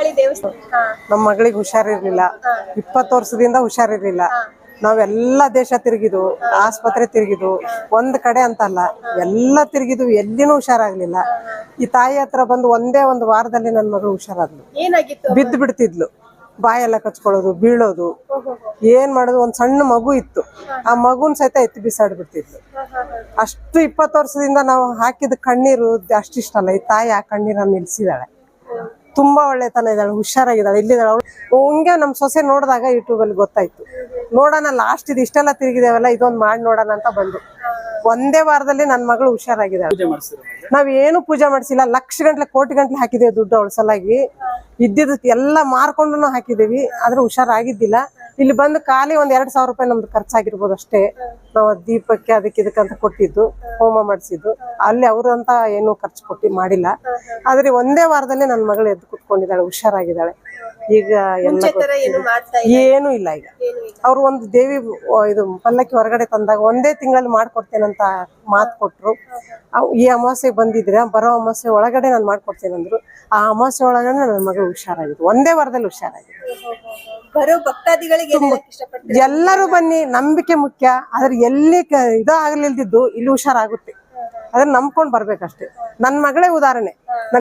ಭದ್ರಕಾಳಿ ದೇವಸ್ಥಾನ. ನಮ್ಮ ಮಗಳಿಗೆ ಹುಷಾರಿರ್ಲಿಲ್ಲ, 20 ವರ್ಷದಿಂದ ಹುಷಾರಿರ್ಲಿಲ್ಲ. ನಾವೆಲ್ಲ ದೇಶ ತಿರುಗಿದ್ವು, ಆಸ್ಪತ್ರೆ ತಿರುಗಿದ್ವು, ಒಂದ್ ಕಡೆ ಅಂತಲ್ಲ ಎಲ್ಲ ತಿರುಗಿದ್ವು, ಎಲ್ಲಿನೂ ಹುಷಾರಾಗ್ಲಿಲ್ಲ. ಈ ತಾಯಿ ಹತ್ರ ಬಂದು ಒಂದೇ ಒಂದು ವಾರದಲ್ಲಿ ನನ್ನ ಮಗಳು ಹುಷಾರಾದ್ಲು. ಏನಾಗಿತ್ತು? ಬಿದ್ದು ಬಿಡ್ತಿದ್ಲು, ಬಾಯೆಲ್ಲ ಕಚ್ಕೊಳ್ಳೋದು, ಬೀಳೋದು, ಏನ್ ಮಾಡೋದು. ಒಂದ್ ಸಣ್ಣ ಮಗು ಇತ್ತು, ಆ ಮಗುನ್ ಸಹಿತ ಎತ್ತಿ ಬಿಸಾಡ್ ಬಿಡ್ತಿದ್ಲು. ಅಷ್ಟು 20 ವರ್ಷದಿಂದ ನಾವು ಹಾಕಿದ ಕಣ್ಣೀರು ಅಷ್ಟಿಷ್ಟಲ್ಲ. ಈ ತಾಯಿ ಆ ಕಣ್ಣೀರನ್ನ ನಿಲ್ಸಿದಾಳೆ. ತುಂಬಾ ಒಳ್ಳೆತನ ಇದ್ದಾಳೆ, ಹುಷಾರಾಗಿದ್ದಾಳೆ, ಇಲ್ಲಿದ್ದಾಳೆ. ಅವಳು ಹಂಗೆ ನಮ್ ಸೊಸೆ ನೋಡಿದಾಗ ಯೂಟ್ಯೂಬ್ ಅಲ್ಲಿ ಗೊತ್ತಾಯ್ತು. ನೋಡೋಣ, ಲಾಸ್ಟ್ ಇದು ಇಷ್ಟೆಲ್ಲ ತಿರುಗಿದೇವಲ್ಲ, ಇದೊಂದ್ ಮಾಡಿ ನೋಡೋಣ ಅಂತ ಬಂದು ಒಂದೇ ವಾರದಲ್ಲಿ ನನ್ನ ಮಗಳು ಹುಷಾರಾಗಿದ್ದಾಳೆ. ನಾವ್ ಏನು ಪೂಜೆ ಮಾಡ್ಸಿಲ್ಲ, ಲಕ್ಷ ಗಂಟ್ಲೆ ಕೋಟಿ ಗಂಟ್ಲೆ ಹಾಕಿದೇವಿ ದುಡ್ಡು ಅವಳ ಸಲಾಗಿ. ಇದ್ದಿದ್ದು ಎಲ್ಲ ಮಾರ್ಕೊಂಡು ಹಾಕಿದೇವಿ, ಆದ್ರೆ ಹುಷಾರಾಗಿದ್ದಿಲ್ಲ. ಇಲ್ಲಿ ಬಂದು ಖಾಲಿ ಒಂದ್ 2,000 ರೂಪಾಯಿ ನಮ್ದು ಖರ್ಚಾಗಿರ್ಬೋದು ಅಷ್ಟೇ. ನಾವು ದೀಪಕ್ಕೆ ಅದಕ್ಕೆ ಇದಕ್ಕಂತ ಕೊಟ್ಟಿದ್ದು, ಹೋಮ ಮಾಡಿಸಿದ್ದು, ಅಲ್ಲಿ ಅವ್ರಂತ ಏನು ಖರ್ಚು ಕೊಟ್ಟು ಮಾಡಿಲ್ಲ. ಆದ್ರೆ ಒಂದೇ ವಾರದಲ್ಲಿ ನನ್ನ ಮಗಳು ಎದ್ದು ಕುತ್ಕೊಂಡಿದ್ದಾಳೆ, ಹುಷಾರಾಗಿದ್ದಾಳೆ. ಈಗ ಎಲ್ಲ ಏನು ಇಲ್ಲ. ಈಗ ಅವ್ರು ಒಂದು ದೇವಿ ಇದು ಪಲ್ಲಕ್ಕಿ ಹೊರಗಡೆ ತಂದಾಗ ಒಂದೇ ತಿಂಗಳಲ್ಲಿ ಮಾಡ್ಕೊಡ್ತೇನಂತ ಮಾತು ಕೊಟ್ರು. ಈ ಅಮಾವಾಸ್ಯೆ ಬಂದಿದ್ರೆ ಬರೋ ಅಮಾವಾಸ್ಯೆ ಒಳಗಡೆ ನಾನು ಮಾಡ್ಕೊಡ್ತೇನೆ ಅಂದ್ರು. ಆ ಅಮಾವಾಸ್ಯೆ ಒಳಗಡೆ ನನ್ನ ಮಗಳು ಹುಷಾರಾಗಿದ್ದು, ಒಂದೇ ವಾರದಲ್ಲಿ ಹುಷಾರಾಗಿದ್ದು. ಬರೋ ಭಕ್ತಾದಿಗಳಿಗೆ ಎಲ್ಲರೂ ಬನ್ನಿ, ನಂಬಿಕೆ ಮುಖ್ಯ. ಆದ್ರೆ ಎಲ್ಲಿ ಇದು ಆಗ್ಲಿಲ್ದಿದ್ದು ಇಲ್ಲಿ ಹುಷಾರಾಗುತ್ತೆ. ಅದನ್ನ ನಂಬ್ಕೊಂಡ್ ಬರ್ಬೇಕಷ್ಟೇ. ನನ್ನ ಮಗಳೇ ಉದಾಹರಣೆ.